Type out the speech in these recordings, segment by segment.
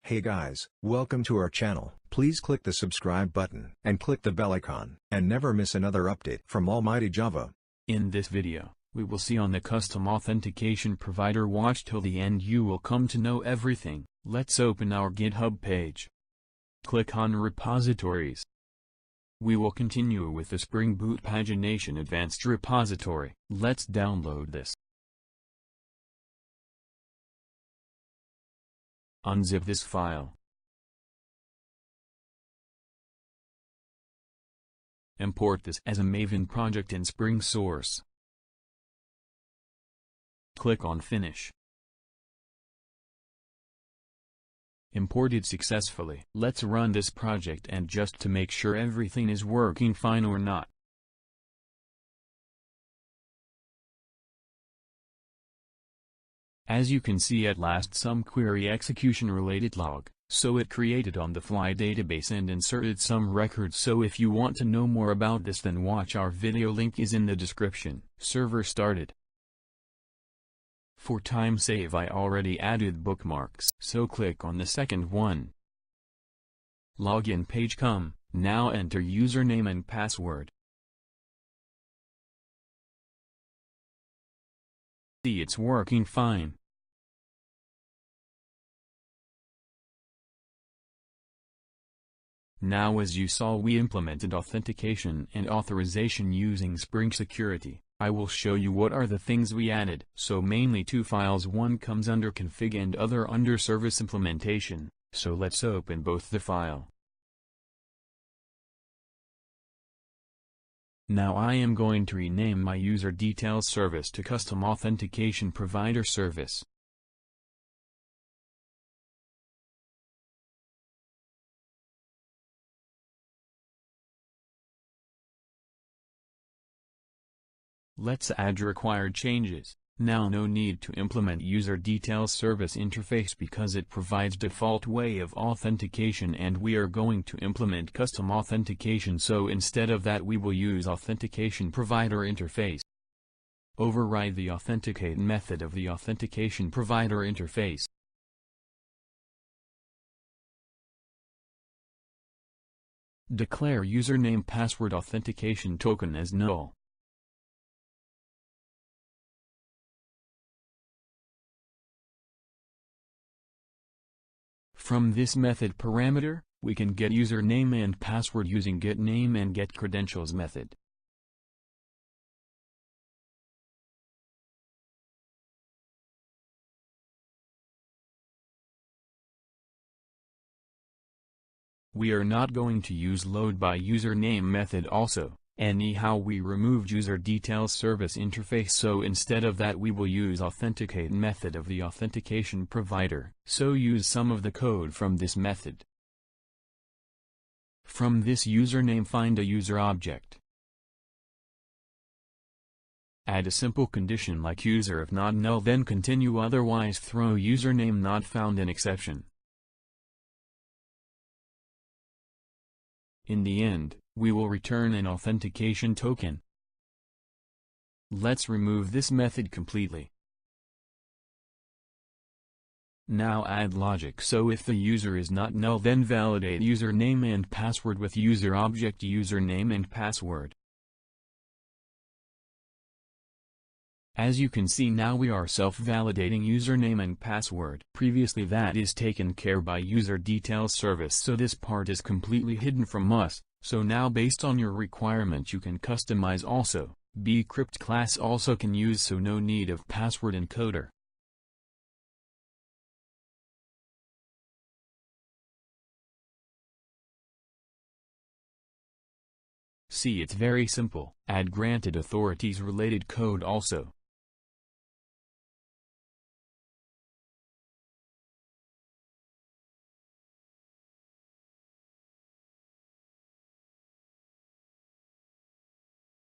Hey guys, welcome to our channel. Please click the subscribe button and click the bell icon and never miss another update from Almighty Java. In this video, we will see on the custom authentication provider. Watch till the end, you will come to know everything. Let's open our GitHub page. Click on repositories. We will continue with the Spring Boot Pagination Advanced repository. Let's download this. Unzip this file. Import this as a Maven project in Spring Source. Click on Finish. Imported successfully. Let's run this project and just to make sure everything is working fine or not. As you can see, at last some query execution related log, so it created on the fly database and inserted some records. So if you want to know more about this, then watch our video, link is in the description. Server started. For time save, I already added bookmarks, so click on the second one. Login page come, now enter username and password. See, it's working fine. Now, as you saw, we implemented authentication and authorization using Spring Security. I will show you what are the things we added. So mainly two files, one comes under config and other under service implementation, so let's open both the file. Now I am going to rename my user details service to custom authentication provider service. Let's add required changes. Now no need to implement user details service interface because it provides default way of authentication, and we are going to implement custom authentication, so instead of that we will use authentication provider interface. Override the authenticate method of the authentication provider interface. Declare username password authentication token as null. From this method parameter, we can get username and password using getName and getCredentials method. We are not going to use load by username method also. Anyhow, we removed user details service interface, so instead of that we will use authenticate method of the authentication provider. So use some of the code from this method. From this username, find a user object. Add a simple condition like user if not null, then continue, otherwise throw username not found an exception. In the end, we will return an authentication token. Let's remove this method completely. Now add logic, so if the user is not null, then validate username and password with user object username and password. As you can see, now we are self-validating username and password. Previously that is taken care by user details service, so this part is completely hidden from us. So now based on your requirement you can customize also. Bcrypt class also can use, so no need of password encoder. See, it's very simple. Add granted authorities related code also.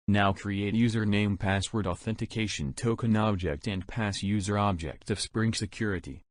Now create username password authentication token object and pass user object of Spring Security.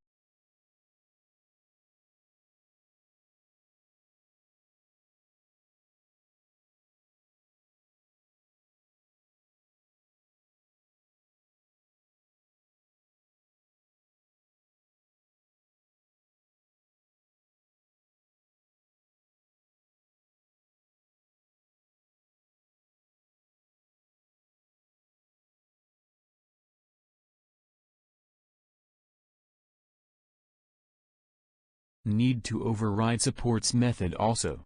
Need to override supports method also.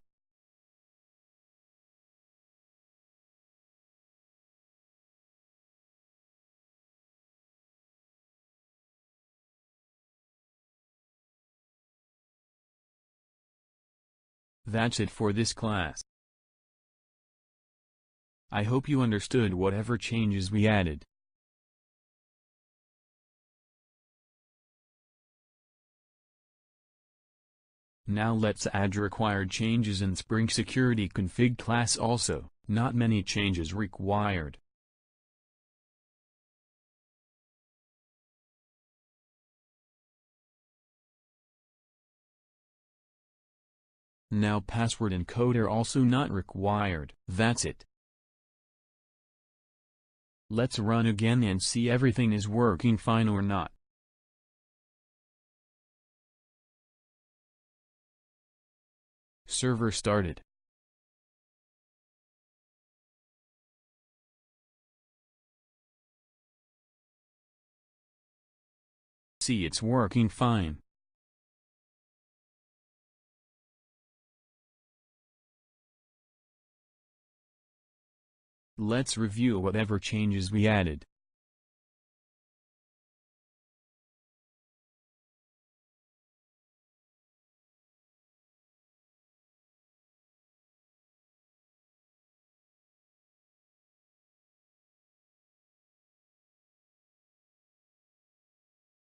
That's it for this class. I hope you understood whatever changes we added. Now let's add required changes in Spring Security Config class also. Not many changes required. Now password encoder also not required. That's it. Let's run again and see everything is working fine or not. Server started. See, it's working fine. Let's review whatever changes we added.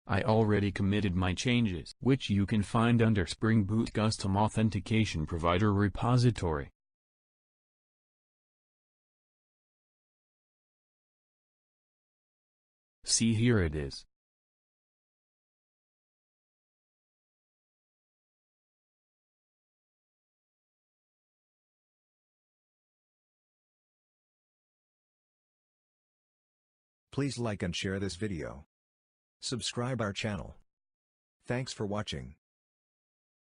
I already committed my changes, which you can find under Spring Boot Custom Authentication Provider repository. See, here it is. Please like and share this video. Subscribe our channel. Thanks for watching.